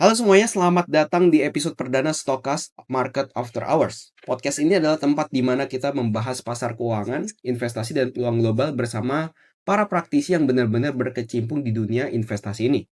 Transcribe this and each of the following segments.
Halo semuanya, selamat datang di episode perdana StockUS Market After Hours. Podcast ini adalah tempat di mana kita membahas pasar keuangan, investasi, dan peluang global bersama para praktisi yang benar-benar berkecimpung di dunia investasi ini.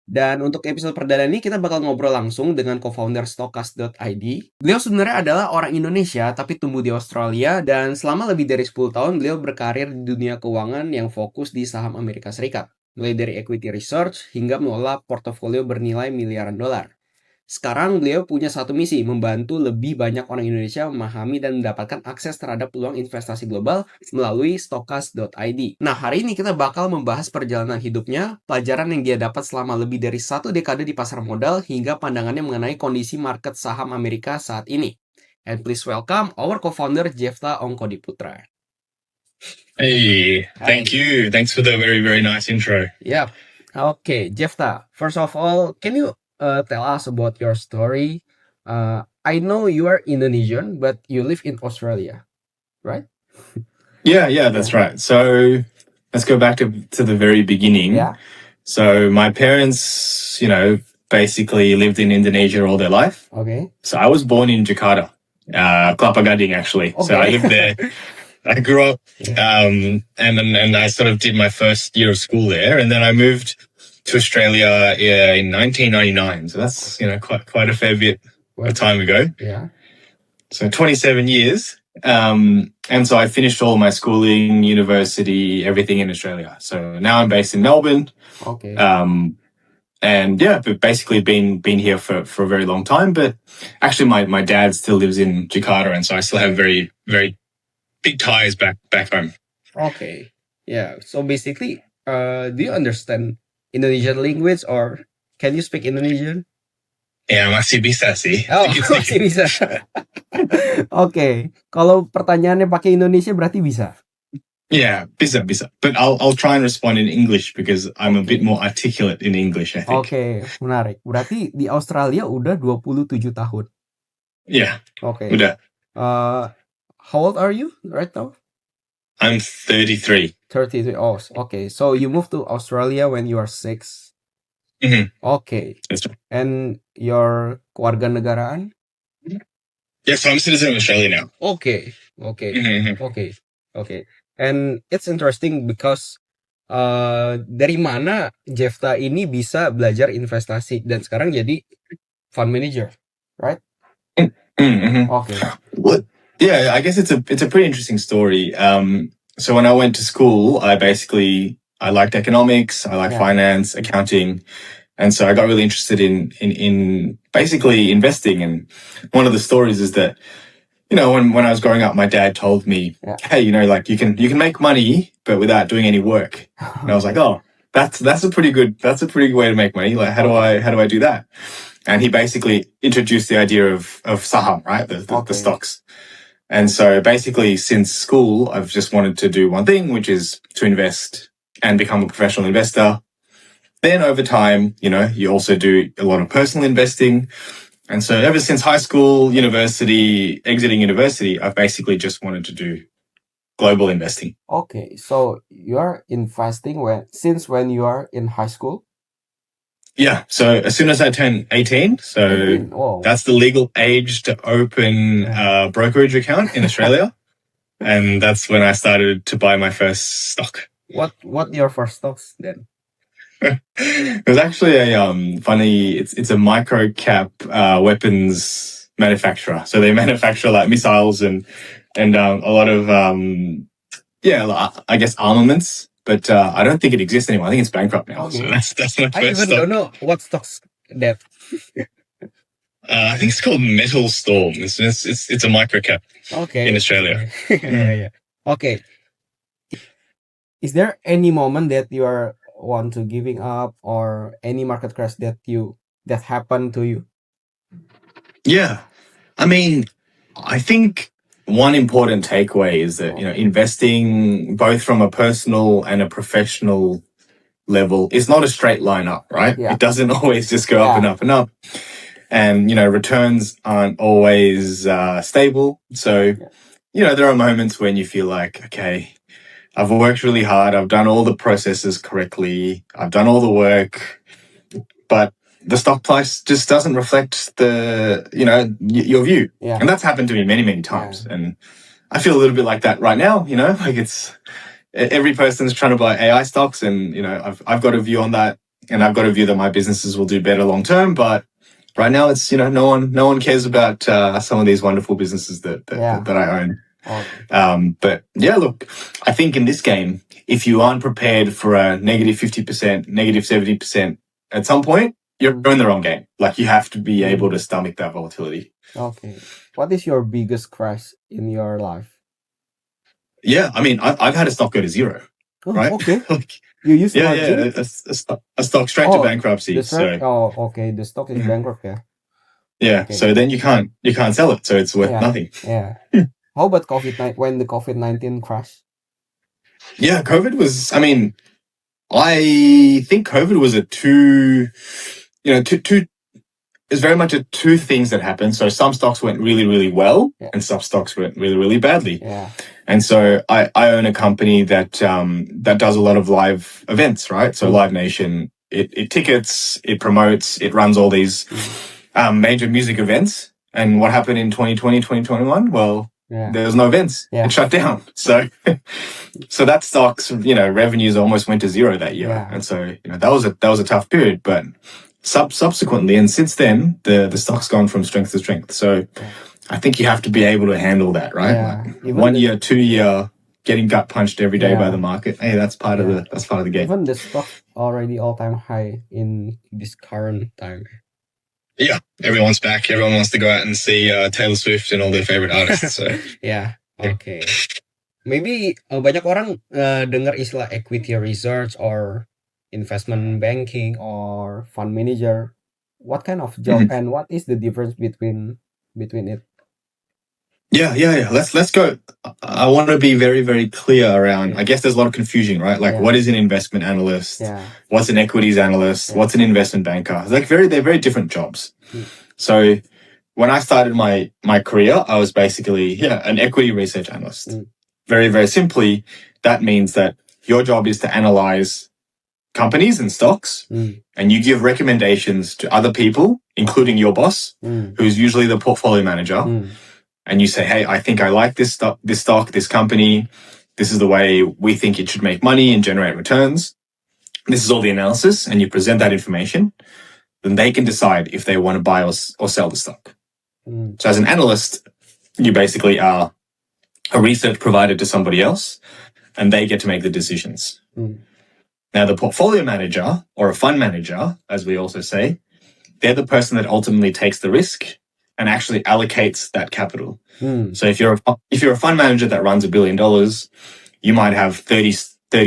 Dan untuk episode perdana ini kita bakal ngobrol langsung dengan co-founder StockUS.id. Beliau sebenarnya adalah orang Indonesia tapi tumbuh di Australia dan selama lebih dari 10 tahun beliau berkarir di dunia keuangan yang fokus di saham Amerika Serikat. Mulai dari equity research hingga mengelola portofolio bernilai miliaran dolar. Sekarang beliau punya satu misi, membantu lebih banyak orang Indonesia memahami dan mendapatkan akses terhadap peluang investasi global melalui StockUS.id. Nah, hari ini kita bakal membahas perjalanan hidupnya, pelajaran yang dia dapat selama lebih dari 1 dekade di pasar modal, hingga pandangannya mengenai kondisi market saham Amerika saat ini. And please welcome our co-founder Jefta Ongkodiputra. Hey, thank you. Thanks for the very, very nice intro. Yeah. Okay, Jefta, first of all, can you tell us about your story? I know you are Indonesian, but you live in Australia, right? Yeah, that's right. So let's go back to the very beginning. Yeah. So my parents, basically lived in Indonesia all their life. Okay. So I was born in Jakarta, Kelapa Gading actually. So I lived there. I grew up, and I sort of did my first year of school there, and then I moved to Australia in 1999. So that's quite a fair bit of time ago. Yeah. So 27 years. And so I finished all my schooling, university, everything in Australia. So now I'm based in Melbourne. Okay. And yeah, but basically been here for a very long time. But actually my dad still lives in Jakarta, and so I still have very, very big ties back home. Okay. Yeah. So basically, do you understand Indonesian language or can you speak Indonesian? Ya, masih bisa sih. Oh, masih bisa. Oke. Kalau pertanyaannya pakai Indonesia berarti bisa. Yeah, bisa. But I'll try and respond in English because I'm a bit more articulate in English, I think. Oke, menarik. Berarti di Australia udah 27 tahun. Yeah. Oke. Udah. How old are you right now? I'm 33. 33. Oh, okay. So you moved to Australia when you are 6. Mm-hmm. Okay. That's right. And your kewarganegaraan? Yeah, so I'm a citizen of Australia now. Okay. Mm-hmm. Okay. And it's interesting because dari mana Jefta ini bisa belajar investasi dan sekarang jadi fund manager, right? Mm-hmm. Okay. What? Yeah, I guess it's a pretty interesting story. So when I went to school, I liked economics, I liked finance, accounting, and so I got really interested in basically investing. And one of the stories is that, when I was growing up, my dad told me, "Hey, like you can make money, but without doing any work." And I was like, "Oh, that's a pretty good way to make money. Like, how do I do that?" And he basically introduced the idea of Saham, right? The stocks. And so basically since school, I've just wanted to do one thing, which is to invest and become a professional investor. Then over time, you also do a lot of personal investing. And so ever since high school, exiting university, I've basically just wanted to do global investing. Okay, so you are investing since when you are in high school? Yeah, so as soon as I turned 18, that's the legal age to open a brokerage account in Australia. And that's when I started to buy my first stock. What your first stocks then? It was actually it's a micro cap weapons manufacturer. So they manufacture like missiles and a lot of I guess armaments. But I don't think it exists anymore. I think it's bankrupt now. Okay. So that's my first I even stock. don't know what stocks that. I think it's called Metal Storm. It's a micro cap. Okay. In Australia. Yeah. Okay. Is there any moment that you are want to giving up or any market crash that happened to you? Yeah. I mean, I think one important takeaway is that, investing both from a personal and a professional level is not a straight line up, right? Yeah. It doesn't always just go up and up and up. And, returns aren't always stable. So, there are moments when you feel like, okay, I've worked really hard. I've done all the processes correctly. I've done all the work. But the stock price just doesn't reflect your view. Yeah. And that's happened to me many, many times. And I feel a little bit like that right now, like it's every person's trying to buy AI stocks, and I've got a view on that, and I've got a view that my businesses will do better long term. But right now, it's no one cares about some of these wonderful businesses that I own. Okay. But yeah, look, I think in this game, if you aren't prepared for a negative 50%, negative 70% at some point, you're in the wrong game. Like, you have to be able to stomach that volatility. Okay. What is your biggest crash in your life? Yeah, I mean, I've had a stock go to zero, right? Okay. You use a stock straight to bankruptcy. The stock is bankrupt. Yeah. Okay. So then you can't sell it, so it's worth nothing. Yeah. How about when the COVID-19 crash? Yeah, COVID was. I mean, I think COVID was it's very much two things that happened. So some stocks went really, really well, and some stocks went really, really badly. Yeah. And so I own a company that does a lot of live events, right? So Live Nation, it tickets, it promotes, it runs all these major music events. And what happened in 2020, 2021? Well, there was no events. It shut down. So that stock's revenues almost went to zero that year. And so that was a tough period. But subsequently, and since then, the stock's gone from strength to strength. So I think you have to be able to handle that, right? Yeah. Like 1 year, 2 year, getting gut punched every day by the market. Hey, that's part of the game. Even the stock already all-time high in this current time. Yeah, everyone's back. Everyone wants to go out and see Taylor Swift and all their favorite artists. So. Okay. Maybe banyak orang dengar istilah equity research or investment banking or fund manager. What kind of job and what is the difference between it? Yeah. Let's go. I want to be very, very clear around. I guess there's a lot of confusion, right? Like, what is an investment analyst? What's an equities analyst? What's an investment banker? Like, they're very different jobs. So when I started my career, I was basically an equity research analyst. Very, very simply, that means that your job is to analyze companies and stocks, and you give recommendations to other people, including your boss, who's usually the portfolio manager. And you say, hey, I think I like this stock, this company. This is the way we think it should make money and generate returns. This is all the analysis, and you present that information. Then they can decide if they want to buy or sell the stock. So as an analyst, you basically are a research provider to somebody else, and they get to make the decisions. Now, the portfolio manager, or a fund manager, as we also say, they're the person that ultimately takes the risk and actually allocates that capital. So if you're a fund manager that runs $1 billion, you might have 30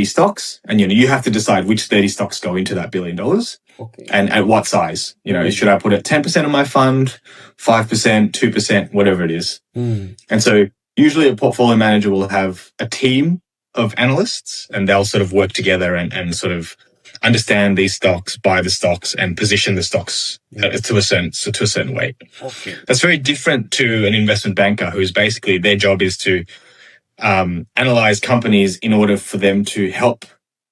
stocks, and you have to decide which 30 stocks go into that $1 billion, and at what size. Should I put it 10% of my fund, 5%, 2%, whatever it is. And so usually a portfolio manager will have a team of analysts, and they'll sort of work together and sort of understand these stocks, buy the stocks, and position the stocks to a certain weight. That's very different to an investment banker, who's basically, their job is to analyze companies in order for them to help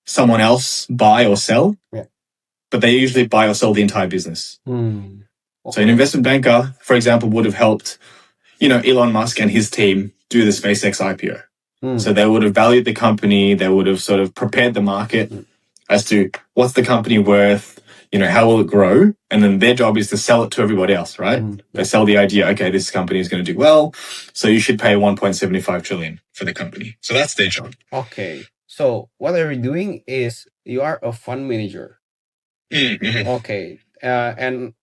someone else buy or sell. But they usually buy or sell the entire business. So an investment banker, for example, would have helped, Elon Musk and his team do the SpaceX IPO. So they would have valued the company. They would have sort of prepared the market as to what's the company worth, how will it grow? And then their job is to sell it to everybody else, right? They sell the idea, okay, this company is going to do well, so you should pay 1.75 trillion for the company. So that's their job. Okay. So what are you doing is you are a fund manager. Okay. And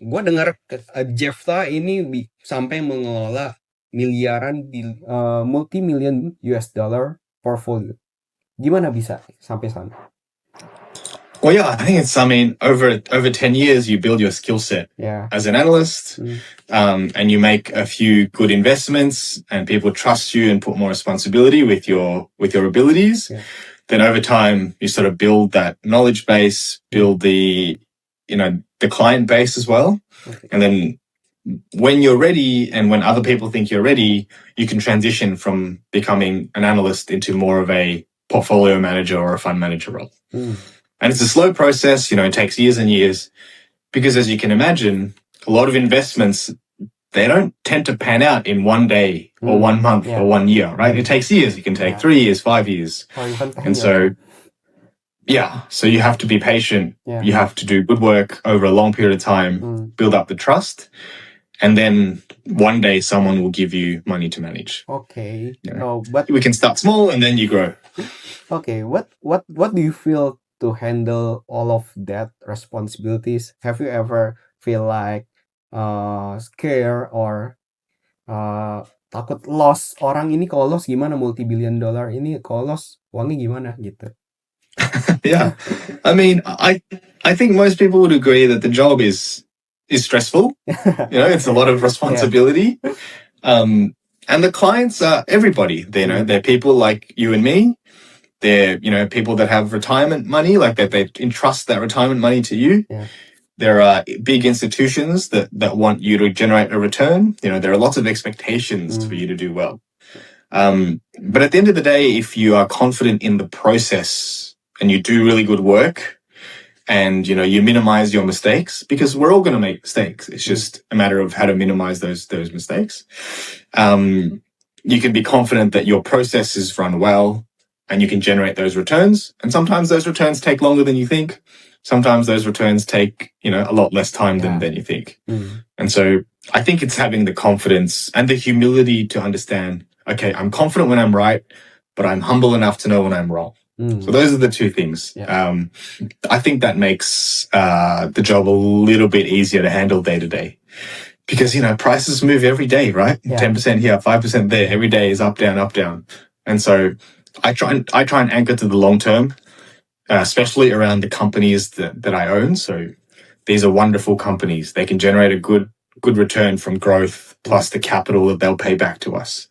gue dengar Jefta ini sampai mengelola miliaran multi-million US dollar portfolio. Gimana bisa sampai sana? Well, yeah, I think it's, over 10 years, you build your skill set as an analyst, and you make a few good investments, and people trust you and put more responsibility with your abilities. Then over time, you sort of build that knowledge base, build the client base as well. And then when you're ready, and when other people think you're ready, you can transition from becoming an analyst into more of a portfolio manager or a fund manager role. And it's a slow process, it takes years and years, because as you can imagine, a lot of investments, they don't tend to pan out in one day or 1 month or 1 year, right? It takes years. It can take 3 years, 5 years. Or even 10 And years. so, so you have to be patient. Yeah. You have to do good work over a long period of time, build up the trust, and then one day someone will give you money to manage. Okay. You know? But we can start small and then you grow. okay, what do you feel to handle all of that responsibilities? Have you ever feel like scared or takut loss? Orang ini kalau loss gimana, multi-billion dollar ini kalau loss uangnya gimana gitu? Yeah, I mean, I think most people would agree that the job is stressful. You know, it's a lot of responsibility. And the clients are everybody. They're people like you and me. They're, people that have retirement money, like that they entrust that retirement money to you. Yeah. There are big institutions that want you to generate a return. There are lots of expectations for you to do well. But at the end of the day, if you are confident in the process and you do really good work and, you minimize your mistakes, because we're all going to make mistakes. It's just a matter of how to minimize those mistakes. You can be confident that your process is run well, and you can generate those returns. And sometimes those returns take longer than you think. Sometimes those returns take, a lot less time than you think. And so I think it's having the confidence and the humility to understand, okay, I'm confident when I'm right, but I'm humble enough to know when I'm wrong. So those are the two things. Yeah. I think that makes the job a little bit easier to handle day to day. Because, prices move every day, right? Yeah. 10% here, 5% there. Every day is up, down, up, down. And so I try and anchor to the long term, especially around the companies that I own. So these are wonderful companies. They can generate a good return from growth plus the capital that they'll pay back to us.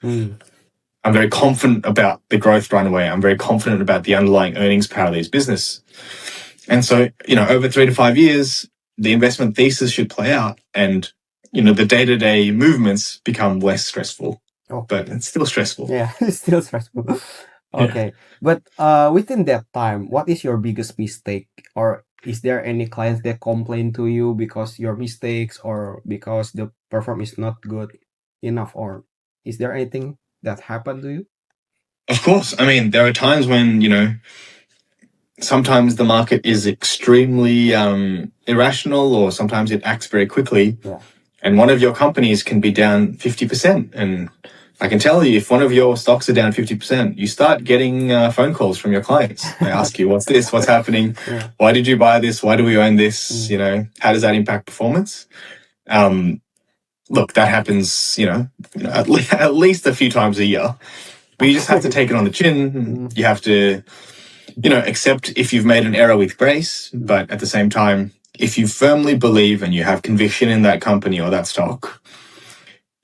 I'm very confident about the growth runway. I'm very confident about the underlying earnings power of these business. And so, over 3 to 5 years, the investment thesis should play out and, the day-to-day movements become less stressful. Okay. But it's still stressful. Yeah, it's still stressful. Okay. But within that time, what is your biggest mistake? Or is there any clients that complain to you because your mistakes or because the performance is not good enough? Or is there anything that happened to you? Of course. I mean, there are times when, sometimes the market is extremely irrational, or sometimes it acts very quickly. Yeah. And one of your companies can be down 50%. And I can tell you, if one of your stocks are down 50%, you start getting phone calls from your clients. They ask you, what's this? What's happening? Yeah. Why did you buy this? Why do we own this? How does that impact performance? Look, that happens, at least a few times a year. But you just have to take it on the chin. You have to, accept if you've made an error with grace. But at the same time, if you firmly believe and you have conviction in that company or that stock,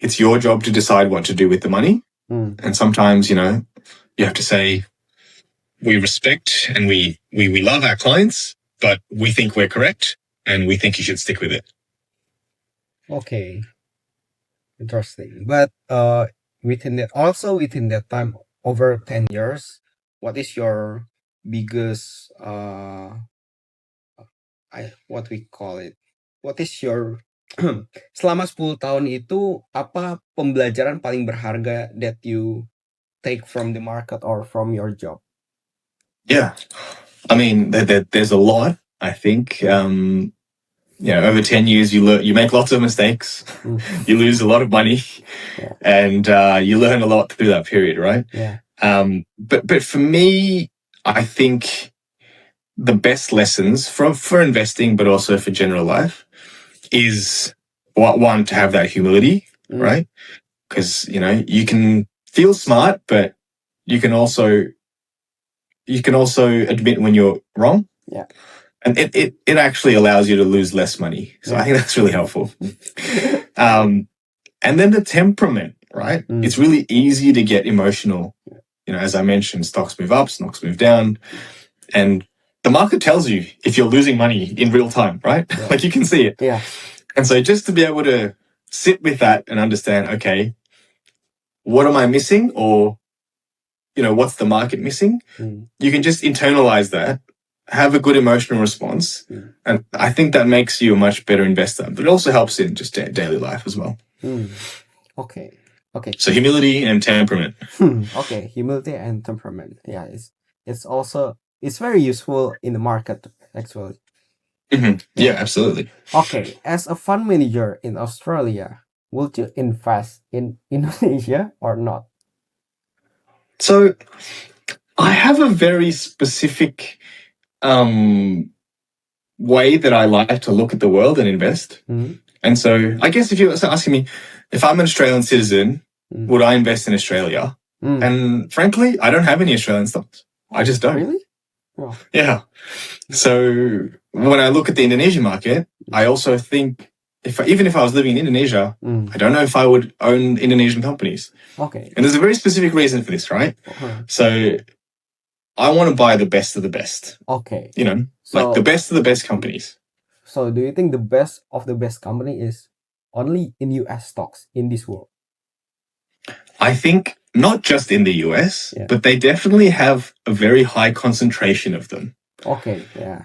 it's your job to decide what to do with the money. And sometimes, you have to say, we respect and we love our clients, but we think we're correct and we think you should stick with it. Okay. Interesting. But within that time, over 10 years, what is your biggest what we call it? What is your selama 10 tahun itu apa pembelajaran paling berharga that you take from the market or from your job? Yeah. I mean, there's a lot, I think. Over 10 years, you make lots of mistakes. You lose a lot of money. Yeah. And you learn a lot through that period, right? Yeah. But for me, I think the best lessons for investing, but also for general life, is one, to have that humility, right? Because you can feel smart, but you can also admit when you're wrong. Yeah. And it actually allows you to lose less money. So I think that's really helpful. And then the temperament, right? It's really easy to get emotional. As I mentioned, stocks move up, stocks move down. And the market tells you if you're losing money in real time, right? Yeah. Like you can see it. Yeah. And so just to be able to sit with that and understand, okay, what am I missing? Or, what's the market missing? You can just internalize that have a good emotional response. And I think that makes you a much better investor, but it also helps in just daily life as well. Okay. So humility and temperament. Okay, humility and temperament. Yeah, it's very useful in the market actually. Yeah, absolutely. Okay, as a fund manager in Australia, would you invest in Indonesia or not? So I have a very specific way that I like to look at the world and invest. And so I guess if you're asking me, if I'm an Australian citizen, would I invest in Australia? And frankly, I don't have any Australian stocks. I just don't. Really? Oh. Yeah. So when I look at the Indonesian market, I also think even if I was living in Indonesia, I don't know if I would own Indonesian companies. Okay. And there's a very specific reason for this, right? So I want to buy the best of the best. Okay. Like the best of the best companies. So do you think the best of the best company is only in US stocks in this world? I think not just in the US, but they definitely have a very high concentration of them. Okay, yeah.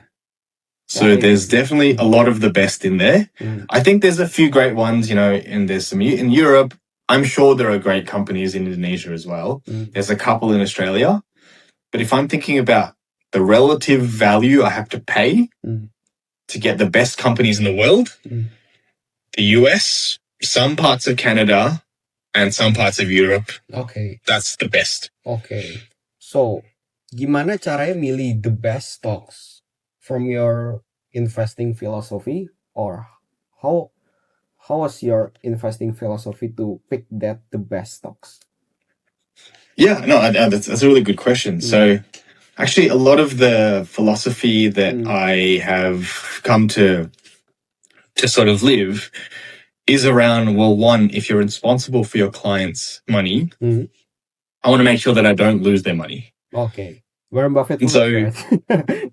So there's definitely a lot of the best in there. I think there's a few great ones, and there's some in Europe. I'm sure there are great companies in Indonesia as well. There's a couple in Australia. But if I'm thinking about the relative value I have to pay to get the best companies in the world, the US, some parts of Canada, and some parts of Europe. Okay. That's the best. Okay. So, gimana caranya milih the best stocks from your investing philosophy, or how was your investing philosophy to pick the best stocks? Yeah, no, that's a really good question. So, actually, a lot of the philosophy that I have come to sort of live is around, well, one, if you're responsible for your clients' money, I want to make sure that I don't lose their money. Okay. Warren Buffett. So,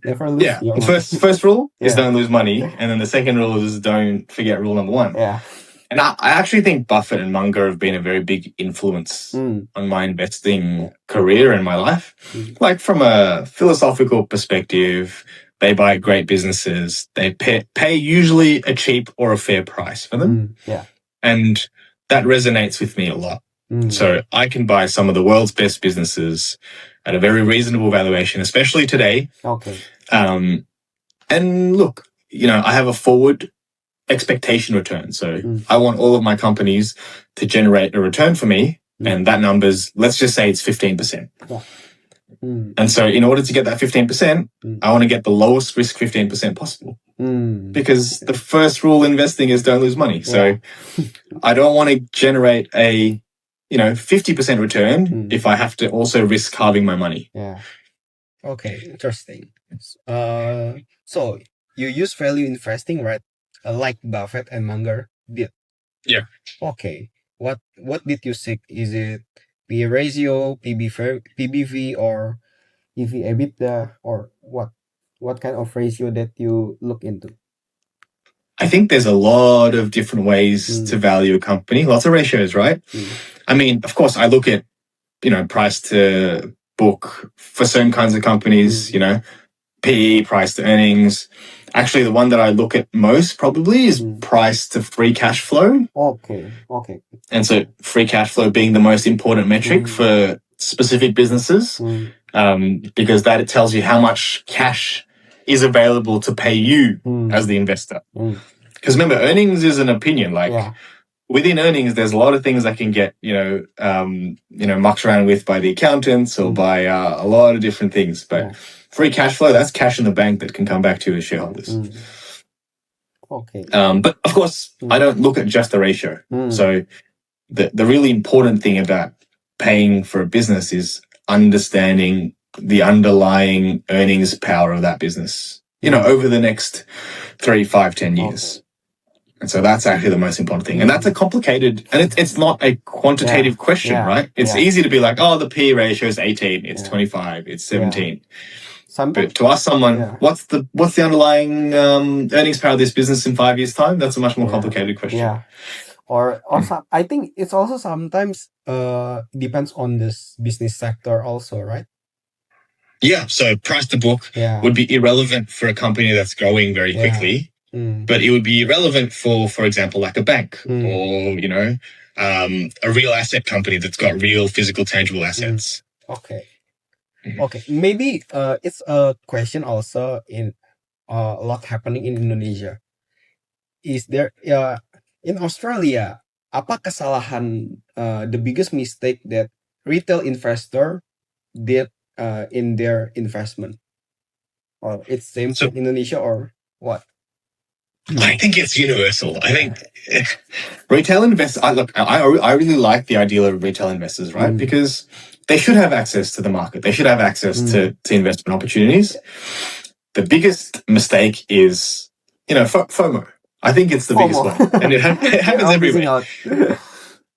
never lose. Yeah. The first rule is don't lose money, and then the second rule is don't forget rule number one. Yeah. And I actually think Buffett and Munger have been a very big influence on my investing career and my life. Like from a philosophical perspective, they buy great businesses. They pay usually a cheap or a fair price for them. And that resonates with me a lot. So I can buy some of the world's best businesses at a very reasonable valuation, especially today. Okay. And look, I have a forward expectation return. So I want all of my companies to generate a return for me. And that number's, let's just say it's 15%. And so in order to get that 15%, I want to get the lowest risk 15% possible. Because the first rule investing is don't lose money. So I don't want to generate a 50% return if I have to also risk halving my money. Yeah. Okay, interesting. So you use value investing, right? Like Buffett and Munger did. Yeah. Okay. What did you seek? Is it P/E ratio, PBV, or EV/EBITDA, or what? What kind of ratio that you look into? I think there's a lot of different ways to value a company. Lots of ratios, right? I mean, of course, I look at price to book for certain kinds of companies. PE, price to earnings. Actually, the one that I look at most probably is price to free cash flow. Okay. And so free cash flow being the most important metric for specific businesses, because that it tells you how much cash is available to pay you as the investor. Because remember, earnings is an opinion. Within earnings, there's a lot of things that can get mucked around with by the accountants or by a lot of different things. But free cash flow, that's cash in the bank that can come back to you as shareholders. Okay. But of course, I don't look at just the ratio. So the really important thing about paying for a business is understanding the underlying earnings power of that business, over the next 3, 5, 10 years. Okay. And so that's actually the most important thing. And that's a complicated, and it's not a quantitative question, right? It's easy to be like, oh, the P ratio is 18, it's 25, it's 17. But to ask someone, what's the underlying earnings power of this business in 5 years' time? That's a much more complicated question. Yeah. Or I think it's also sometimes depends on this business sector also, right? Yeah, so price to book Yeah. would be irrelevant for a company that's growing very Yeah. quickly, but it would be relevant for example, like a bank or, a real asset company that's got real physical, tangible assets. Okay. Okay. Maybe it's a question also in a lot happening in Indonesia. Is there in Australia, apa kesalahan the biggest mistake that retail investor did in their investment? Or it's same So- in Indonesia or what? I think it's universal. I think retail investors, I really like the idea of retail investors, right? Because they should have access to the market. They should have access to investment opportunities. The biggest mistake is, FOMO. I think it's the biggest one. And it happens everywhere.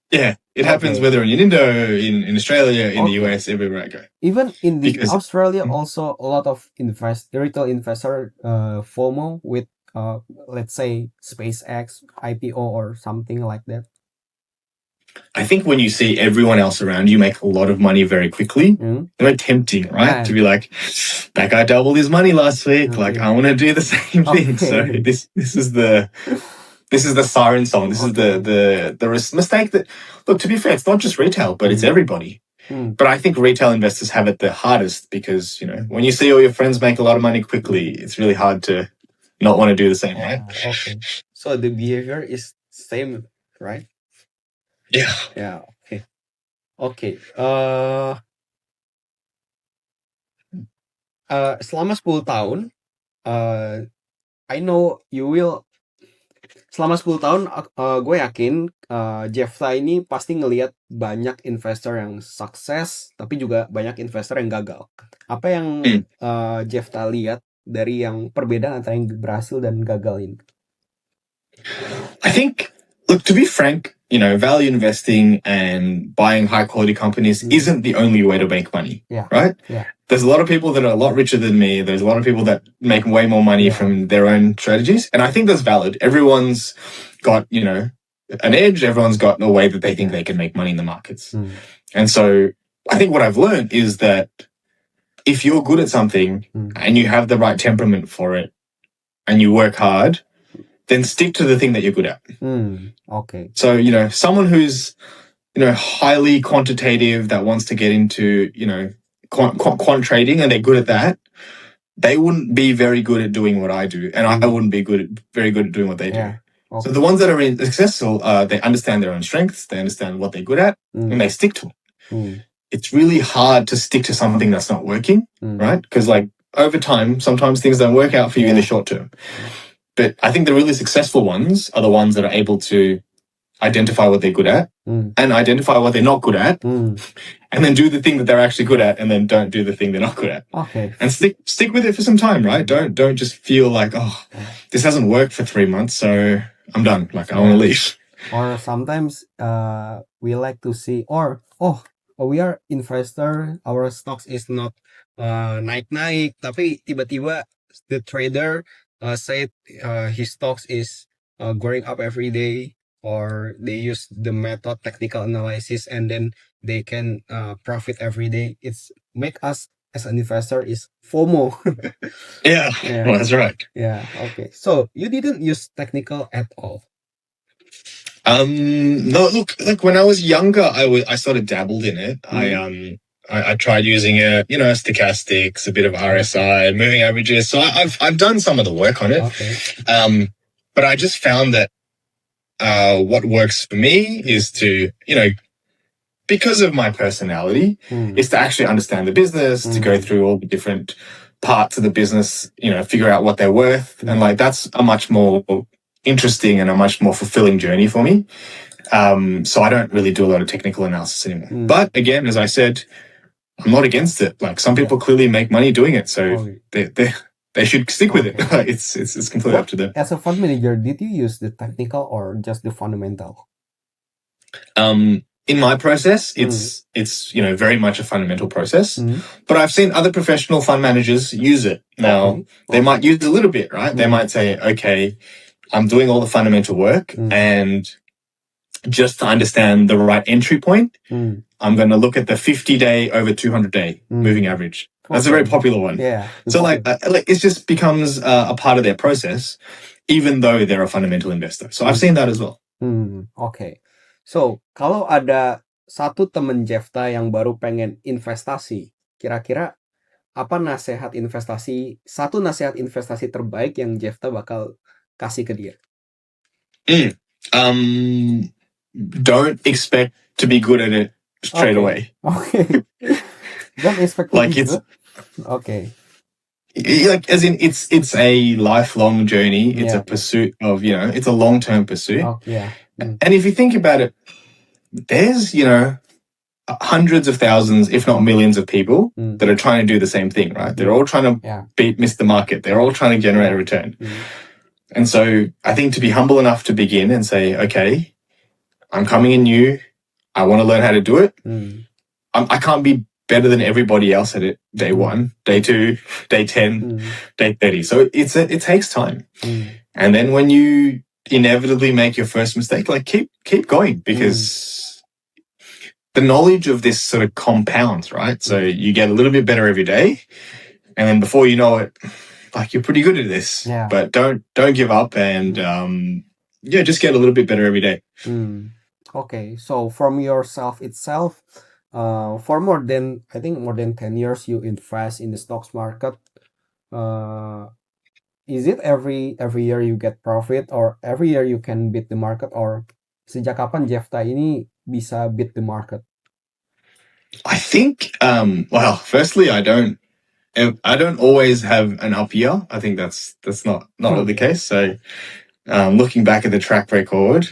Yeah, it happens whether in Indo, in Australia, in the US, everywhere I go. Even in Because- Australia, also a lot of retail investor FOMO with let's say SpaceX IPO or something like that. I think when you see everyone else around you make a lot of money very quickly, it's very tempting, right? Yeah. To be like, that guy doubled his money last week. Like, I want to do the same thing. So this is the siren song. This is the mistake that, look, to be fair, it's not just retail, but it's everybody. But I think retail investors have it the hardest because, when you see all your friends make a lot of money quickly, it's really hard to not want to do the same, right? Okay. So the behavior is same, right? Yeah. Yeah. Okay. Okay. Selama 10 tahun, I know you will. Selama 10 tahun, gue yakin Jefta ini pasti ngelihat banyak investor yang sukses, tapi juga banyak investor yang gagal. Apa yang Jefta lihat dari yang perbedaan antara yang berhasil dan gagal ini? I think, look, to be frank, value investing and buying high quality companies isn't the only way to make money, right? Yeah. There's a lot of people that are a lot richer than me. There's a lot of people that make way more money from their own strategies. And I think that's valid. Everyone's got, an edge. Everyone's got a way that they think they can make money in the markets. And so I think what I've learned is that if you're good at something and you have the right temperament for it and you work hard, then stick to the thing that you're good at. Okay. So, someone who's, highly quantitative that wants to get into, quant trading and they're good at that, they wouldn't be very good at doing what I do. And I wouldn't be very good at doing what they do. Okay. So the ones that are successful, they understand their own strengths, they understand what they're good at, and they stick to it. It's really hard to stick to something that's not working, right? Because over time, sometimes things don't work out for you in the short term. But I think the really successful ones are the ones that are able to identify what they're good at and identify what they're not good at and then do the thing that they're actually good at and then don't do the thing they're not good at. Okay. And stick with it for some time, right? Don't just feel like, this hasn't worked for 3 months, so I'm done. I want to leave. Or sometimes we like to see, we are investor, our stocks is not naik-naik, tapi tiba-tiba the trader said his stocks is going up every day, or they use the method technical analysis and then they can profit every day. It's make us as an investor is FOMO. Yeah, well, that's right. Yeah, okay. So you didn't use technical at all? No, look, when I was younger, I sort of dabbled in it. I tried using it, stochastics, a bit of RSI, moving averages. So I've done some of the work on it. Okay. But I just found that what works for me is to, because of my personality, is to actually understand the business, to go through all the different parts of the business, figure out what they're worth. And that's a much more interesting and a much more fulfilling journey for me. So I don't really do a lot of technical analysis anymore. But again, as I said, I'm not against it. Some people clearly make money doing it, so they should stick with it. It's completely up to them. As a fund manager, did you use the technical or just the fundamental? In my process, it's very much a fundamental process. But I've seen other professional fund managers use it. Now, they might use it a little bit, right? They might say, okay, I'm doing all the fundamental work and just to understand the right entry point, Hmm. I'm going to look at the 50-day over 200-day moving average. That's a very popular one. Yeah. So like it just becomes a part of their process, even though they're a fundamental investor. So I've seen that as well. Oke. So, kalau ada satu temen Jefta yang baru pengen investasi, kira-kira apa satu nasihat investasi terbaik yang Jefta bakal kasih ke dia? Don't expect to be good at it straight away. Okay. Don't expect to Like be it's good. Okay. like as in it's a lifelong journey. It's Yeah. a pursuit of, it's a long-term pursuit. Oh, yeah. And if you think about it, there's, hundreds of thousands, if not millions of people that are trying to do the same thing, right? They're all trying to miss the market. They're all trying to generate a return. And so I think to be humble enough to begin and say, okay, I'm coming in new. I want to learn how to do it. I can't be better than everybody else at it. Day 1, day 2, day 10, day 30. So it takes time. And then when you inevitably make your first mistake, like keep going, because the knowledge of this sort of compounds, right? So you get a little bit better every day, and then before you know it, like you're pretty good at this. Yeah. But don't give up, and just get a little bit better every day. Okay, so from yourself itself, for more than 10 years you invest in the stocks market. Is it every year you get profit, or every year you can beat the market, or sejak kapan Jefta ini bisa beat the market? I think, well, firstly, I don't always have an up year. I think that's not the case. So, looking back at the track record,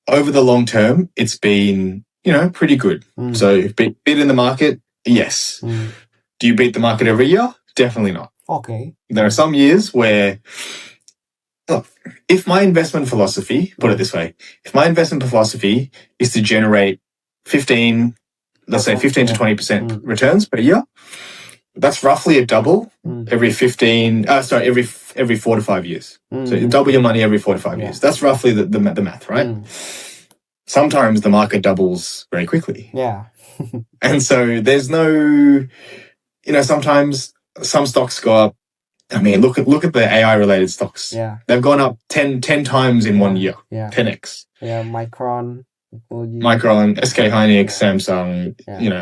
over the long term, it's been, pretty good. So, beat in the market, yes. Do you beat the market every year? Definitely not. Okay. There are some years where, look, if my investment philosophy, put it this way, if my investment philosophy is to generate 15 to 20% returns per year, that's roughly a double every 4 to 5 years. So you double your money every 4 to 5 years. That's roughly the math, right? Sometimes the market doubles very quickly. Yeah. And so there's no, sometimes some stocks go up. I mean, look at the AI related stocks. Yeah. They've gone up 10 times in 1 year. Yeah. 10x. Yeah, Micron, SK Hynix, Samsung,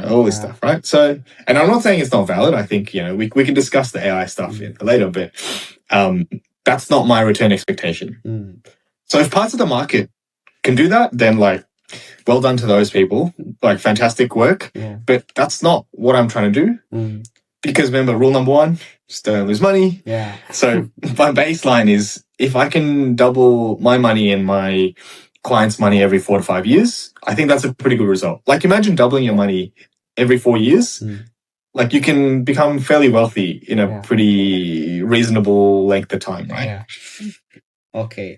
all this stuff, right? So, and I'm not saying it's not valid. I think, we can discuss the AI stuff later, but that's not my return expectation. So if parts of the market can do that, then well done to those people, fantastic work. Yeah. But that's not what I'm trying to do. Because remember, rule number 1, just don't lose money. Yeah. So my baseline is, if I can double my money and my clients' money every 4 to 5 years, I think that's a pretty good result. Imagine doubling your money every 4 years. You can become fairly wealthy in a pretty reasonable length of time, right? Yeah.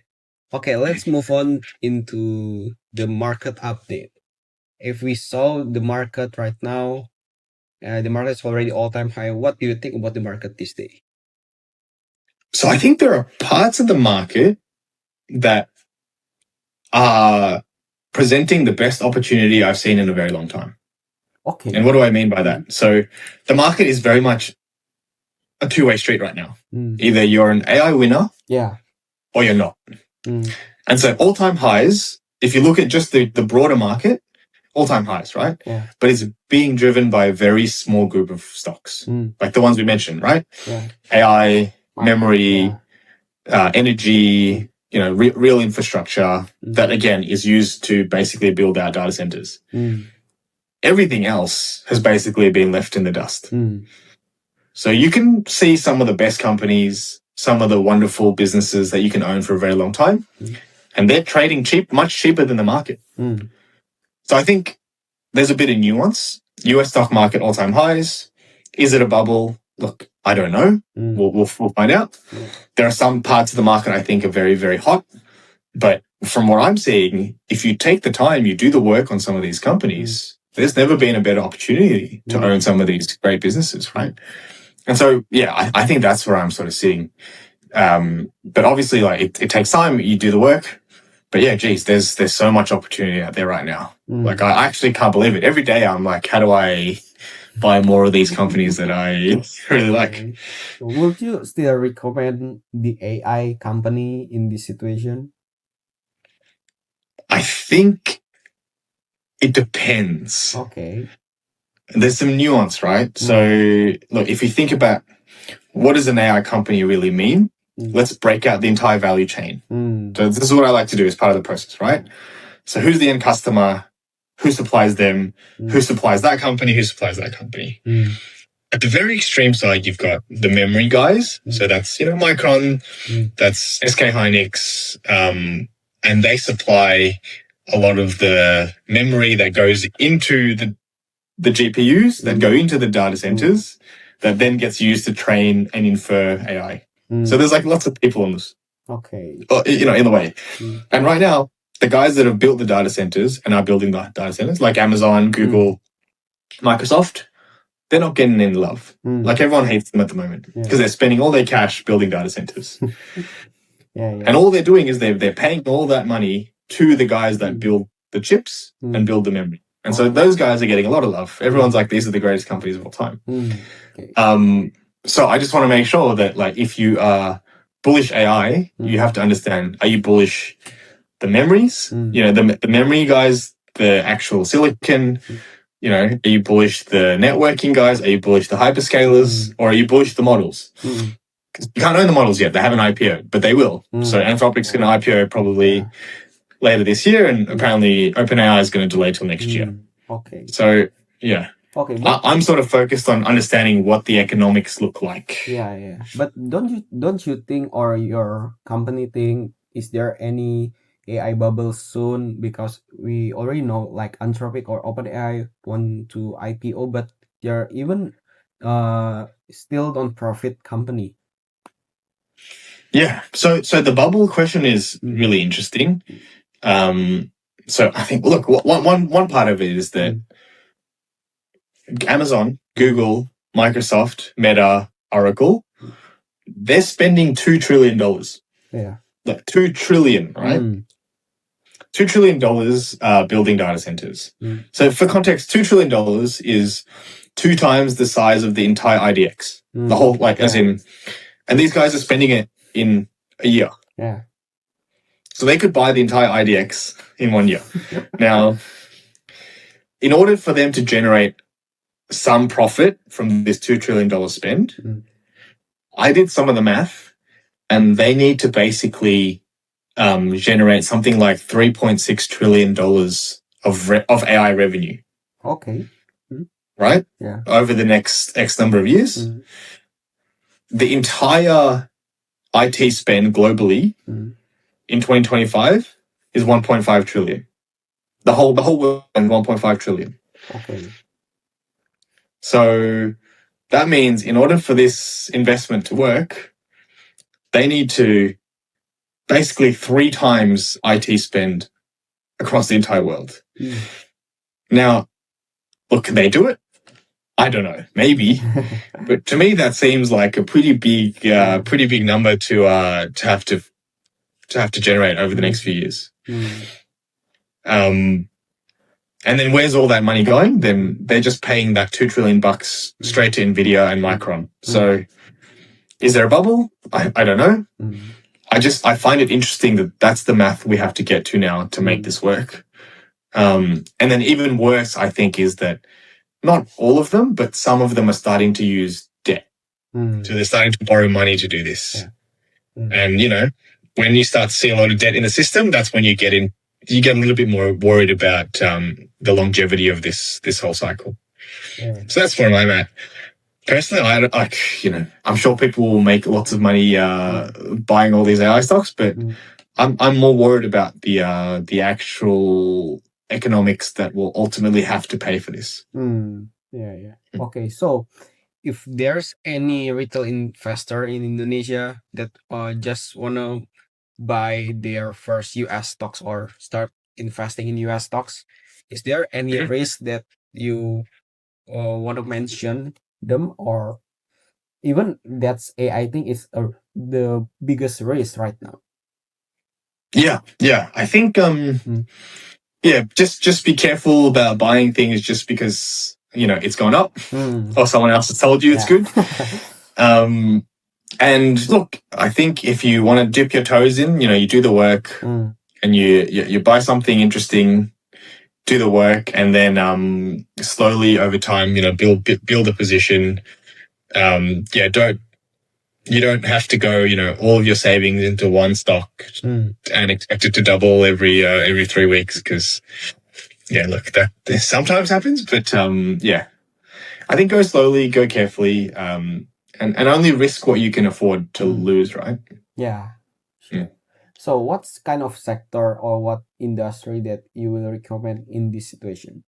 Okay, let's move on into the market update. If we saw the market right now, the market is already all-time high. What do you think about the market this day? So I think there are parts of the market that are presenting the best opportunity I've seen in a very long time. Okay. And what do I mean by that? So the market is very much a two-way street right now. Either you're an AI winner, or you're not. And so all-time highs, if you look at just the broader market, all-time highs, right? Yeah. But it's being driven by a very small group of stocks, like the ones we mentioned, right? Yeah. AI, memory, energy, real infrastructure that, again, is used to basically build our data centers. Everything else has basically been left in the dust. So you can see some of the best companies, some of the wonderful businesses that you can own for a very long time, and they're trading much cheaper than the market. So I think there's a bit of nuance. US stock market all-time highs. Is it a bubble? Look, I don't know. We'll find out. There are some parts of the market I think are very, very hot. But from what I'm seeing, if you take the time, you do the work on some of these companies, there's never been a better opportunity to own some of these great businesses, right? And so, I think that's where I'm sort of sitting. But obviously, it takes time. You do the work. but yeah, geez, there's so much opportunity out there right now. Like I actually can't believe it. Every day I'm like, how do I buy more of these companies that I really like? Okay. So would you still recommend the AI company in this situation? I think it depends. Okay. There's some nuance, right? So look, if you think about what does an AI company really mean, let's break out the entire value chain. So this is what I like to do as part of the process, right? So who's the end customer? Who supplies them? Who supplies that company? Who supplies that company? At the very extreme side, you've got the memory guys. So that's, Micron, that's SK Hynix, and they supply a lot of the memory that goes into the GPUs that go into the data centers that then gets used to train and infer AI. So there's like lots of people in this. Okay. In the way. And right now, the guys that have built the data centers and are building the data centers, like Amazon, Google, Microsoft, they're not getting any love. Like everyone hates them at the moment because they're spending all their cash building data centers. And all they're doing is they're paying all that money to the guys that build the chips and build the memory. And so those guys are getting a lot of love. Everyone's like, these are the greatest companies of all time. Okay. So I just want to make sure that, like, if you are bullish AI, you have to understand, are you bullish the memories? The memory guys, the actual silicon, are you bullish the networking guys? Are you bullish the hyperscalers? Or are you bullish the models? Because you can't own the models yet. They haven't IPO, but they will. So Anthropic's going to IPO probably later this year, and apparently OpenAI is going to delay till next year. Okay. So, yeah. Okay. I'm sort of focused on understanding what the economics look like. Yeah. But don't you think, or your company think, is there any AI bubble soon? Because we already know, like, Anthropic or OpenAI want to IPO, but they're even still non-profit company. Yeah. So the bubble question is really interesting. So I think, look, one part of it is that Amazon, Google, Microsoft, Meta, Oracle, they're spending $2 trillion. Yeah. Like $2 trillion, right? $2 trillion building data centers. So for context, $2 trillion is 2 times the size of the entire IDX. The whole, as in, and these guys are spending it in a year. Yeah. So they could buy the entire IDX in 1 year. Now, in order for them to generate some profit from this $2 trillion spend, I did some of the math, and they need to basically generate something like $3.6 trillion of AI revenue. Okay. Right? Yeah. Over the next X number of years. The entire IT spend globally in 2025 is 1.5 trillion. The whole world is 1.5 trillion. Okay. So that means in order for this investment to work, they need to basically 3 times IT spend across the entire world. Now, look, can they do it? I don't know, maybe, but to me that seems like a pretty big number to have to generate over the next few years. And then where's all that money going? Then they're just paying that $2 trillion straight to Nvidia and Micron. So, is there a bubble? I don't know. I find it interesting that that's the math we have to get to now to make this work. And then even worse, I think, is that not all of them, but some of them are starting to use debt. So they're starting to borrow money to do this. And, when you start to see a lot of debt in the system, that's when you get a little bit more worried about the longevity of this whole cycle. So that's where I'm at. Personally, I'm sure people will make lots of money buying all these AI stocks, but I'm more worried about the actual economics that will ultimately have to pay for this. Yeah. Okay, so if there's any retail investor in Indonesia that just wanna buy their first US stocks or start investing in US stocks, is there any risk that you want to mention them, or even that's I think is the biggest risk right now? Yeah. I think Mm. just be careful about buying things just because it's gone up Mm. or someone else has told you it's Yeah. good. And look, I think if you want to dip your toes in, you do the work Mm. and you buy something interesting, do the work, and then slowly over time, build a position. You don't have to go, all of your savings into one stock Mm. and expect it to double every 3 weeks because look, that this sometimes happens, but I think go slowly, go carefully, and only risk what you can afford to lose, right? Yeah. Yeah. So what's kind of sector or what industry that you will recommend in this situation?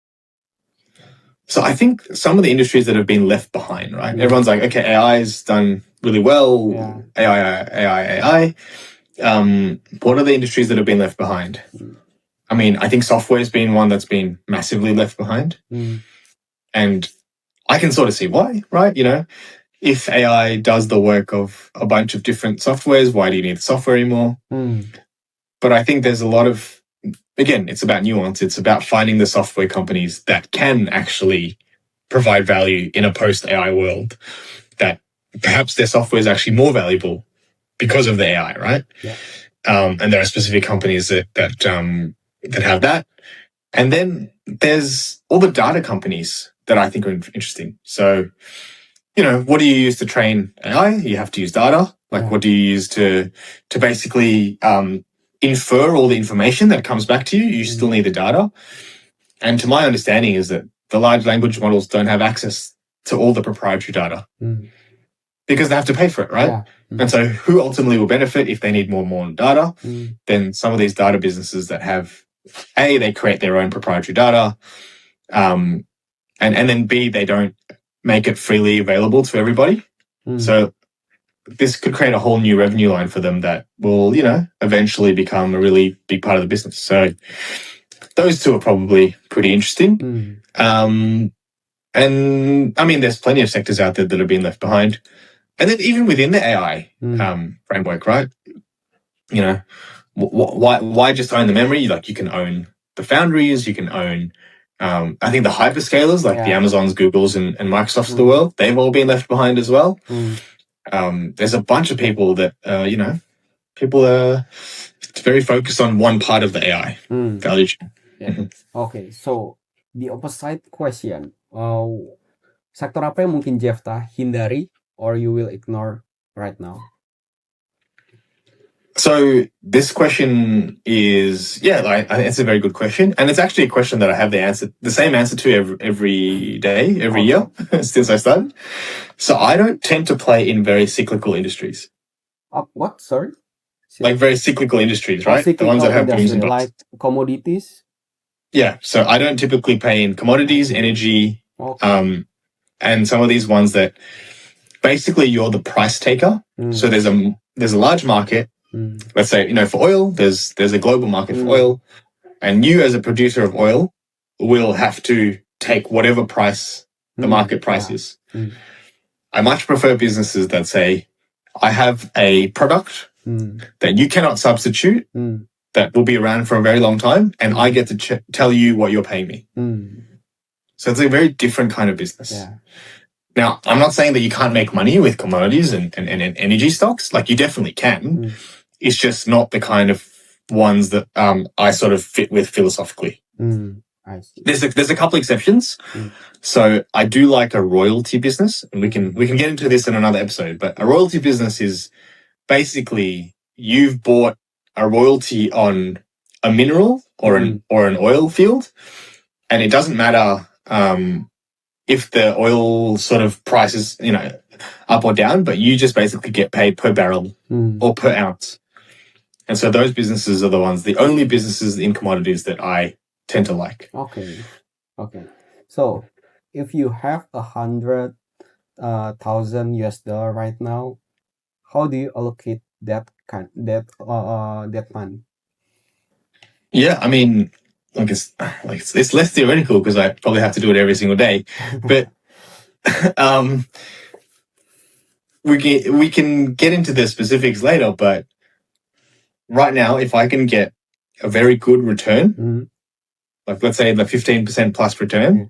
So I think some of the industries that have been left behind, right? Mm. Everyone's like, okay, AI's done really well. Yeah. AI. What are the industries that have been left behind? Mm. I mean, I think software has been one that's been massively left behind. Mm. And I can sort of see why, right? If AI does the work of a bunch of different softwares, why do you need the software anymore? Mm. But I think there's a lot of, again, it's about nuance. It's about finding the software companies that can actually provide value in a post AI world, that perhaps their software is actually more valuable because of the AI, right? Yeah. And there are specific companies that have that. And then there's all the data companies that I think are interesting. So, what do you use to train AI? You have to use data. Like, Yeah. what do you use to basically infer all the information that comes back to you? You still need the data. And to my understanding is that the large language models don't have access to all the proprietary data because they have to pay for it, right? Yeah. And so who ultimately will benefit if they need more and more data? Then some of these data businesses that have, A, they create their own proprietary data, and then B, they don't make it freely available to everybody. So this could create a whole new revenue line for them that will, eventually become a really big part of the business. So those two are probably pretty interesting. And I mean, there's plenty of sectors out there that have been left behind. And then even within the AI framework, right? Why just own the memory? Like, you can own the foundries, you can own, I think the hyperscalers, like the Amazons, Googles, and Microsofts of the world, they've all been left behind as well. There's a bunch of people that, people are very focused on one part of the AI value chain. Yeah. Okay, so the opposite question. Sektor apa yang mungkin Jefta hindari or you will ignore right now? So this question is, I think it's a very good question, and it's actually a question that I have the same answer to every day, every year since I started. So I don't tend to play in very cyclical industries. What? Sorry. Like very cyclical industries, right? Cyclical the ones that have booms and busts. like commodities. Yeah. So I don't typically play in commodities, energy, and some of these ones that basically you're the price taker. So there's a large market. Let's say, for oil, there's a global market for oil, and you as a producer of oil will have to take whatever price the market price is. I much prefer businesses that say, I have a product that you cannot substitute, that will be around for a very long time, and I get to tell you what you're paying me. So it's a very different kind of business. Yeah. Now, I'm not saying that you can't make money with commodities and energy stocks. Like, you definitely can. It's just not the kind of ones that I sort of fit with philosophically. I see. There's a couple exceptions. So I do like a royalty business, and we can get into this in another episode. But a royalty business is basically you've bought a royalty on a mineral or an oil field, and it doesn't matter if the oil sort of price is up or down, but you just basically get paid per barrel or per ounce. And so those businesses are the only businesses in commodities that I tend to like. Okay. So if you have $100,000 US right now, how do you allocate that money? Yeah, I mean, it's less theoretical because I probably have to do it every single day, but we can get into the specifics later. But right now, if I can get a very good return, Mm. like let's say the 15% plus return Mm.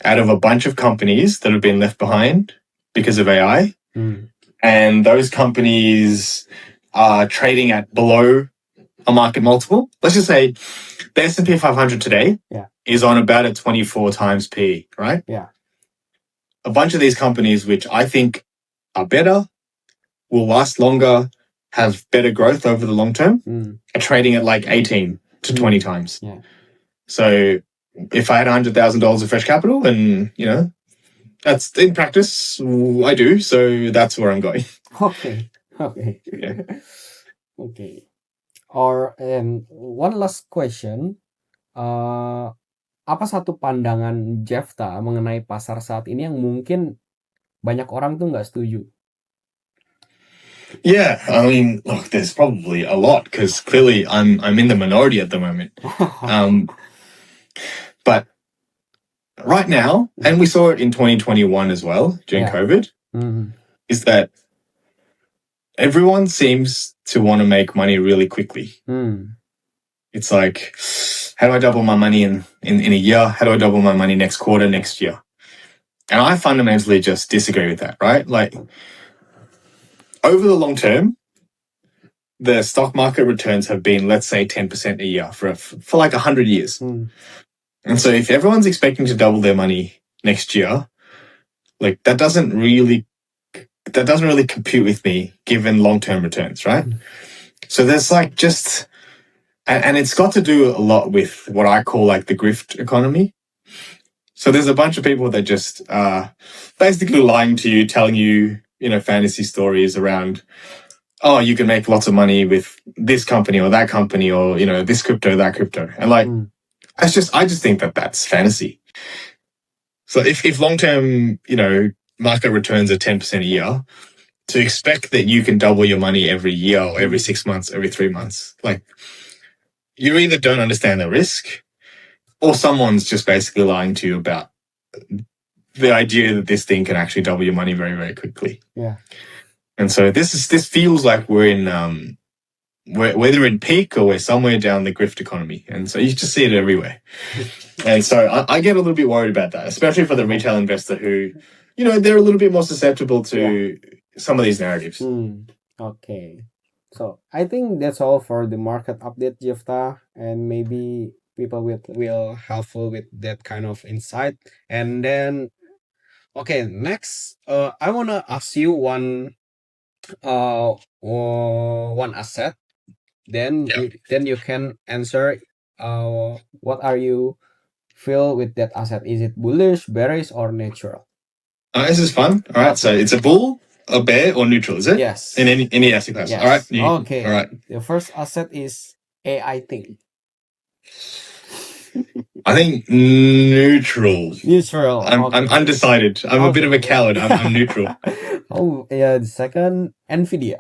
out of a bunch of companies that have been left behind because of AI, Mm. and those companies are trading at below a market multiple. Let's just say the S&P 500 today Yeah. is on about a 24 times P, right? Yeah. A bunch of these companies, which I think are better, will last longer, have better growth over the long term, Mm. are trading at like 18 to 20 times. Yeah. So if I had $100,000 of fresh capital, and that's in practice, I do. So that's where I'm going. Okay. Yeah. Okay. Or one last question. Apa satu pandangan Jefta mengenai pasar saat ini yang mungkin banyak orang tuh nggak setuju? Yeah, I mean, look, there's probably a lot because clearly I'm in the minority at the moment. But right now, and we saw it in 2021 as well during Yeah. COVID, is that everyone seems to want to make money really quickly. It's like, how do I double my money in a year? How do I double my money next quarter, next year? And I fundamentally just disagree with that, right? Like, over the long term, the stock market returns have been, let's say, 10% a year for like 100 years. And so if everyone's expecting to double their money next year, like that doesn't really compute with me given long-term returns, right? So there's like just, and it's got to do a lot with what I call like the grift economy. So there's a bunch of people that just basically lying to you, telling you, fantasy stories around, oh, you can make lots of money with this company or that company, or, this crypto, that crypto. And like, I just think that that's fantasy. So if long-term, market returns are 10% a year, to expect that you can double your money every year or every 6 months, every 3 months, like you either don't understand the risk or someone's just basically lying to you about the idea that this thing can actually double your money very, very quickly. Yeah. And so this feels like we're in whether in peak or we're somewhere down the grift economy. And so you just see it everywhere. And so I get a little bit worried about that, especially for the retail investor who, they're a little bit more susceptible to some of these narratives. Okay. So I think that's all for the market update, Jefta, and maybe people will helpful with that kind of insight. And then, okay, next, I wanna ask you one asset. Then you can answer. What are you feel with that asset? Is it bullish, bearish, or neutral? This is fun. All right, so it's a bull, a bear, or neutral, is it? Yes. In any asset class. Yes. All right. Okay. All right. The first asset is AI thing. I think neutral. Neutral. I'm undecided. I'm a bit of a coward. I'm neutral. Oh yeah. The second, Nvidia.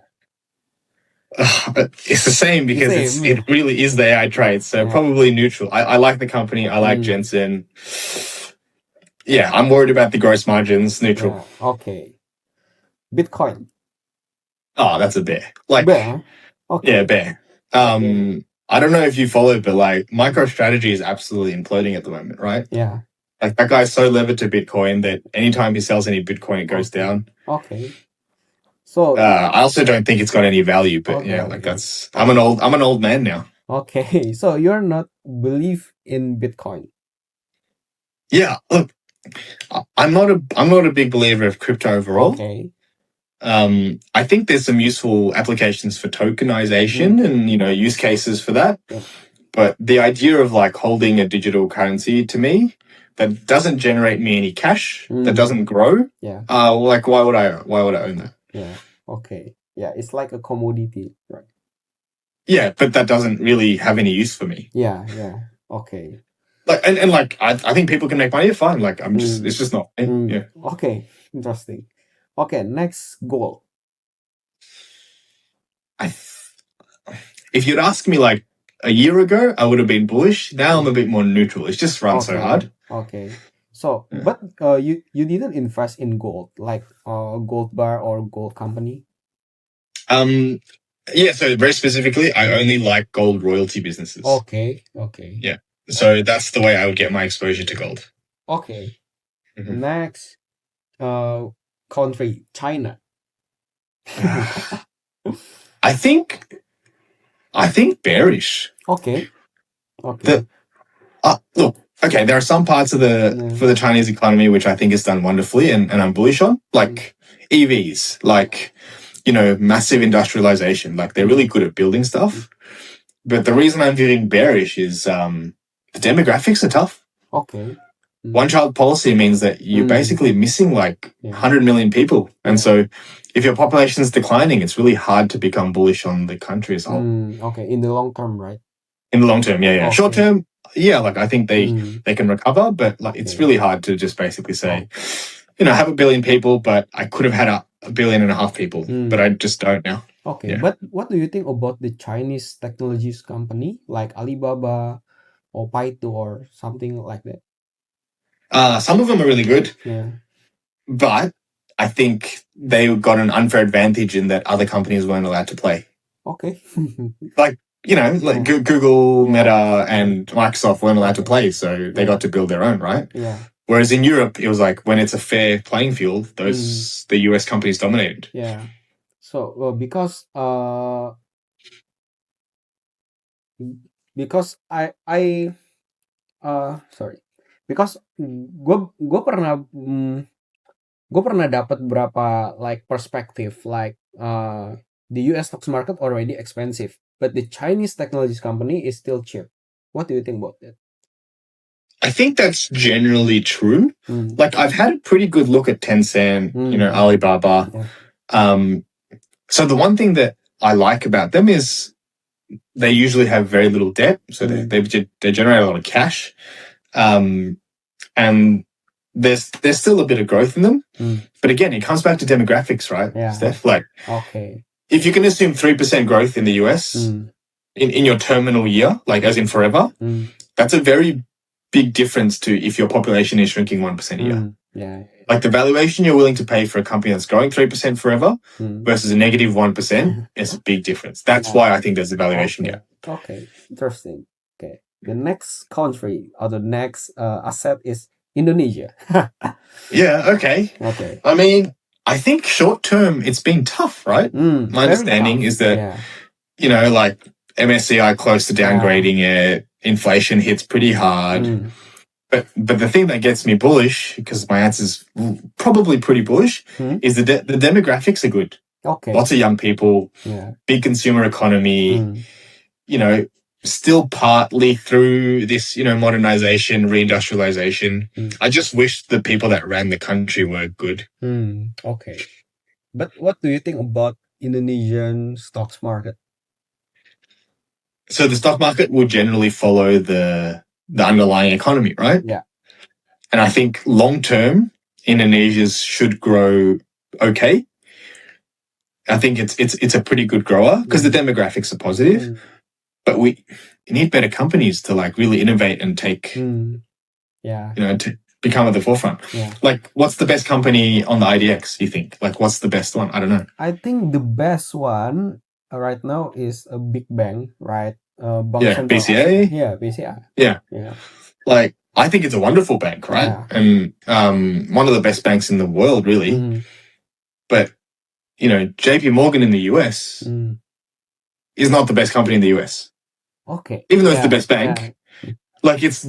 It's the same because it really is the AI trade. So probably neutral. I like the company. I like Jensen. Yeah, I'm worried about the gross margins. Neutral. Yeah. Okay. Bitcoin. Oh, that's a bear. Like Bear. Okay. Yeah, bear. I don't know if you follow, but like MicroStrategy is absolutely imploding at the moment, right? Yeah. Like that guy's so levered to Bitcoin that anytime he sells any Bitcoin, it goes down. Okay. So I also don't think it's got any value, but that's I'm an old man now. Okay, so you're not believe in Bitcoin. Yeah, look, I'm not a big believer of crypto overall. Okay. I think there's some useful applications for tokenization and use cases for that. Yeah. But the idea of like holding a digital currency to me that doesn't generate me any cash, that doesn't grow. Yeah. Like why would I own that? Yeah. Okay. Yeah, it's like a commodity, right? Yeah, but that doesn't really have any use for me. Yeah. Okay. Like and like I think people can make money. Fine. Like it's just not. Yeah. Okay. Interesting. Okay. Next, gold. If you'd asked me like a year ago, I would have been bullish. Now I'm a bit more neutral. It's just run so hard. Okay. So, but you didn't invest in gold, like gold bar or gold company? Yeah, so very specifically, I only like gold royalty businesses. Okay. Yeah. So that's the way I would get my exposure to gold. Okay. Mhm. Next, country, China. I think bearish. Okay. The look, okay, there are some parts of for the Chinese economy which I think is done wonderfully and I'm bullish on, like EVs, like, massive industrialization. Like they're really good at building stuff. But the reason I'm feeling bearish is the demographics are tough. Okay. One child policy means that you're basically missing like 100 million people. And so if your population is declining, it's really hard to become bullish on the country as a whole. Okay, in the long term, right? In the long term, yeah. Okay. Short term, yeah, like I think they can recover, but like it's really hard to just basically say, have 1 billion people, but I could have had a 1.5 billion people, but I just don't now. Okay, Yeah. but what do you think about the Chinese technologies company like Alibaba or Baidu or something like that? Some of them are really good, Yeah. but I think they got an unfair advantage in that other companies weren't allowed to play. Okay. Like Google, Meta, and Microsoft weren't allowed to play, so they got to build their own, right? Yeah. Whereas in Europe, it was like when it's a fair playing field, the US companies dominated. Yeah. So because because gue pernah dapat berapa like perspective like the US stocks market already expensive, but the Chinese technologies company is still cheap. What do you think about that? I think that's generally true. Like I've had a pretty good look at Tencent, Alibaba. Yeah. So the one thing that I like about them is they usually have very little debt, so they generate a lot of cash, and there's still a bit of growth in them. But again, it comes back to demographics, right, Steph? Like, okay, if you can assume 3% growth in the US in your terminal year, like as in forever, that's a very big difference to if your population is shrinking 1% a year. Yeah. Like the valuation you're willing to pay for a company that's growing 3% forever versus a negative 1% is a big difference. That's why I think there's a valuation here. Okay, interesting. Okay, the next country or the next asset is Indonesia. Yeah, okay. I mean, I think short term it's been tough, right? My understanding is that, like MSCI close to downgrading it, inflation hits pretty hard. But the thing that gets me bullish, because my answer's probably pretty bullish, is the demographics are good. Okay. Lots of young people, big consumer economy, still partly through this, modernization, reindustrialization. I just wish the people that ran the country were good. Okay. But what do you think about Indonesian stocks market? So the stock market will generally follow the underlying economy, right? Yeah. And I think long term, Indonesia's should grow okay. I think it's a pretty good grower because the demographics are positive. But we need better companies to like really innovate and take, to become at the forefront. Yeah. Like, what's the best company on the IDX, you think? Like, what's the best one? I don't know. I think the best one right now is a big bank, right? BCA. Yeah, BCA. Yeah. Like, I think it's a wonderful bank, right? Yeah. And one of the best banks in the world, really. But, JP Morgan in the US is not the best company in the US. Okay. Even though it's the best bank. Like it's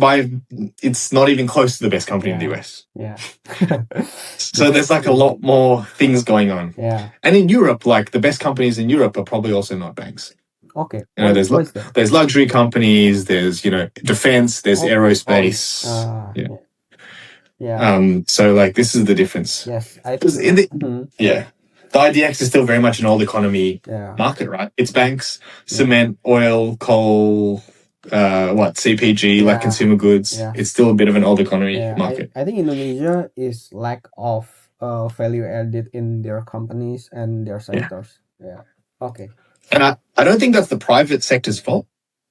not even close to the best company in the US. Yeah. So there's like a lot more things going on. Yeah. And in Europe, like the best companies in Europe are probably also not banks. Okay. There's luxury companies, there's, defense, there's aerospace. So like this is the difference. Yes. The IDX is still very much an old economy market, right? It's banks, cement, oil, coal, CPG, like consumer goods. Yeah. It's still a bit of an old economy market. I think Indonesia is lack of value added in their companies and their sectors. Yeah. Okay. And I don't think that's the private sector's fault.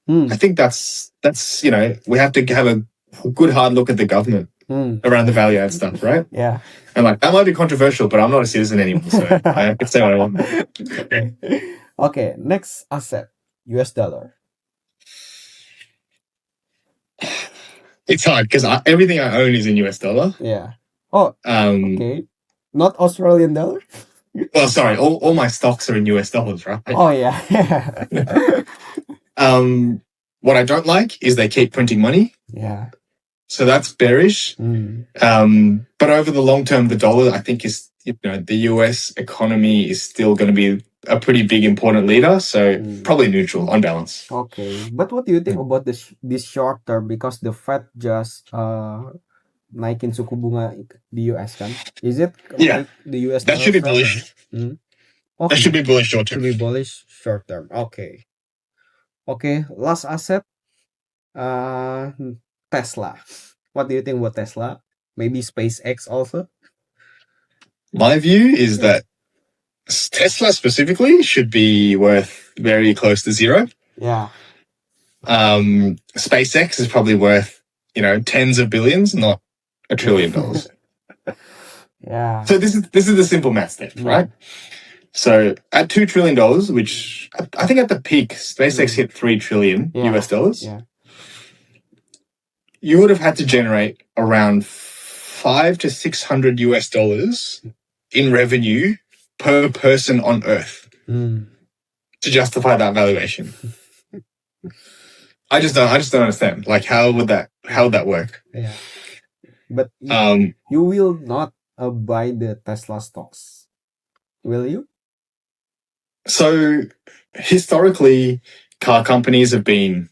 I think that's we have to have a good hard look at the government around the value add stuff, right? Yeah. And like that might be controversial, but I'm not a citizen anymore, so I can say what I want. Okay, next asset, US dollar. It's hard because everything I own is in US dollar. Yeah. Oh, Um, okay. Not Australian dollar? well, sorry, all my stocks are in US dollars, right? Oh, yeah. What I don't like is they keep printing money. Yeah. So that's bearish. Mm. But over the long term, the dollar, I think, is, the US economy is still going to be a pretty big, important leader. So probably neutral on balance. Okay. But what do you think about this short term? Because the Fed just naikin suku bunga di US kan? Is it Yeah. make the US That dollar should be stronger? bullish. Okay. That should be bullish short To term. be bullish short term. Okay. Okay. Last asset, Tesla. What do you think about Tesla? Maybe SpaceX also? My view is that Tesla specifically should be worth very close to zero. Yeah. SpaceX is probably worth, tens of billions, not $1 trillion. Yeah. So this is the simple math step, right? So at $2 trillion, which I think at the peak, SpaceX hit $3 trillion US dollars. Yeah. You would have had to generate around $500 to $600 US dollars in revenue per person on Earth to justify that valuation. I just don't understand. Like, how would that work? Yeah. But you will not buy the Tesla stocks, will you? So historically, car companies have been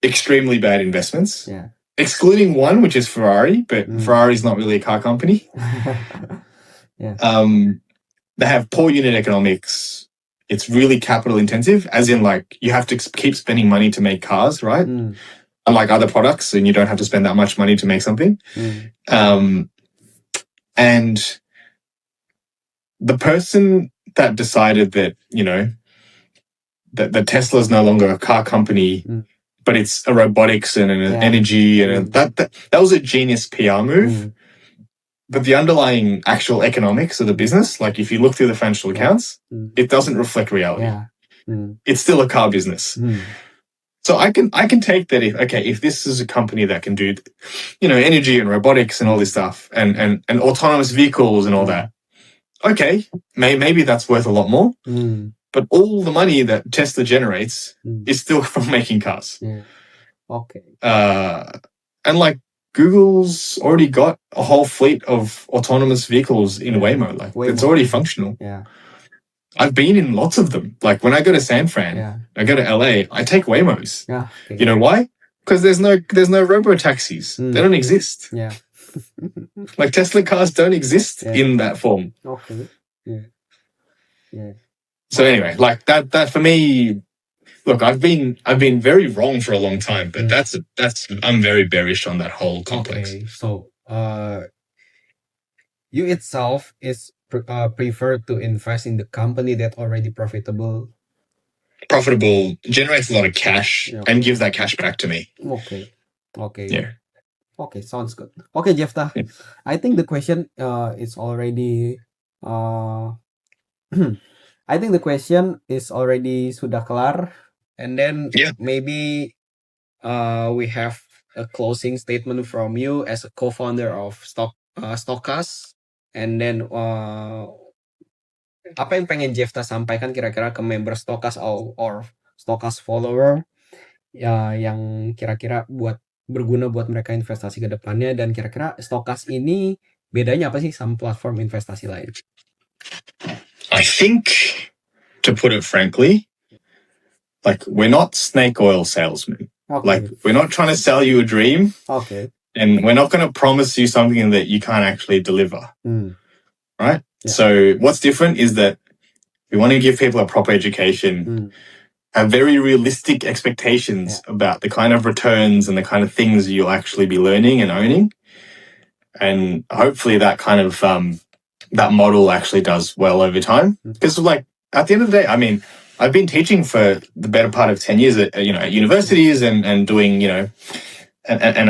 extremely bad investments. Yeah. Excluding one, which is Ferrari, but Ferrari's not really a car company. Yeah. They have poor unit economics. It's really capital intensive, as in, like, you have to keep spending money to make cars, right? Unlike other products, and you don't have to spend that much money to make something. And the person that decided that, that Tesla is no longer a car company, but it's a robotics and an energy, and that was a genius PR move. But the underlying actual economics of the business, like if you look through the financial accounts, it doesn't reflect reality. Yeah. It's still a car business. So I can take that if this is a company that can do, energy and robotics and all this stuff and autonomous vehicles and all that. Okay, maybe that's worth a lot more. But all the money that Tesla generates is still from making cars. Yeah. Okay. And like Google's already got a whole fleet of autonomous vehicles in Waymo. Like, it's already functional. Yeah. I've been in lots of them. Like, when I go to San Fran, I go to LA, I take Waymos. Yeah. Okay. You know why? Because there's no robo taxis. They don't exist. Yeah. Like, Tesla cars don't exist in that form. Okay. Yeah. Yeah. So anyway, like that for me, look, I've been very wrong for a long time, but that's I'm very bearish on that whole complex. Okay. So, you itself is prefer to invest in the company that already profitable, generates a lot of cash, and gives that cash back to me. Okay. Yeah. Okay, sounds good. Okay, Jefta. I think the question is already I think the question is already sudah kelar, and then maybe we have a closing statement from you as a co-founder of StockUS, and then apa yang pengen Jefta sampaikan kira-kira ke member StockUS or StockUS follower ya, yang kira-kira berguna buat mereka investasi ke depannya, dan kira-kira StockUS ini bedanya apa sih sama platform investasi lain? I think, to put it frankly, like, we're not snake oil salesmen. Okay. Like, we're not trying to sell you a dream. Okay. And we're not going to promise you something that you can't actually deliver. Right? Yeah. So what's different is that we want to give people a proper education, have very realistic expectations about the kind of returns and the kind of things you'll actually be learning and owning. And hopefully that kind of, that model actually does well over time. Because, like, at the end of the day, I mean, I've been teaching for the better part of 10 years at universities and doing, and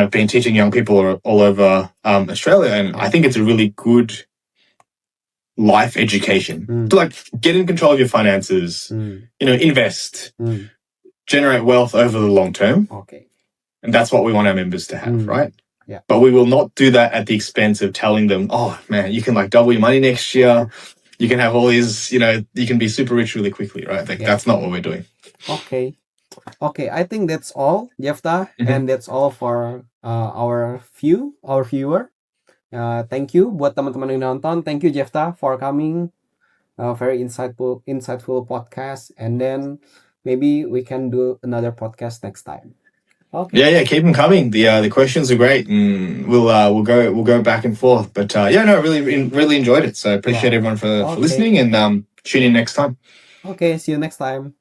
I've been teaching young people all over Australia. And I think it's a really good life education to like get in control of your finances, invest, generate wealth over the long term. Okay. And that's what we want our members to have, right? Yeah. But we will not do that at the expense of telling them, oh man, you can like double your money next year. You can have all these, you can be super rich really quickly, right? Like that's not what we're doing. Okay. I think that's all, Jefta, and that's all for our viewer. Thank you buat teman-teman yang nonton. Thank you, Jefta, for coming. Very insightful podcast, and then maybe we can do another podcast next time. Okay. Yeah, keep them coming. The questions are great, and we'll go back and forth. But really enjoyed it. So appreciate everyone for listening, and tune in next time. Okay, see you next time.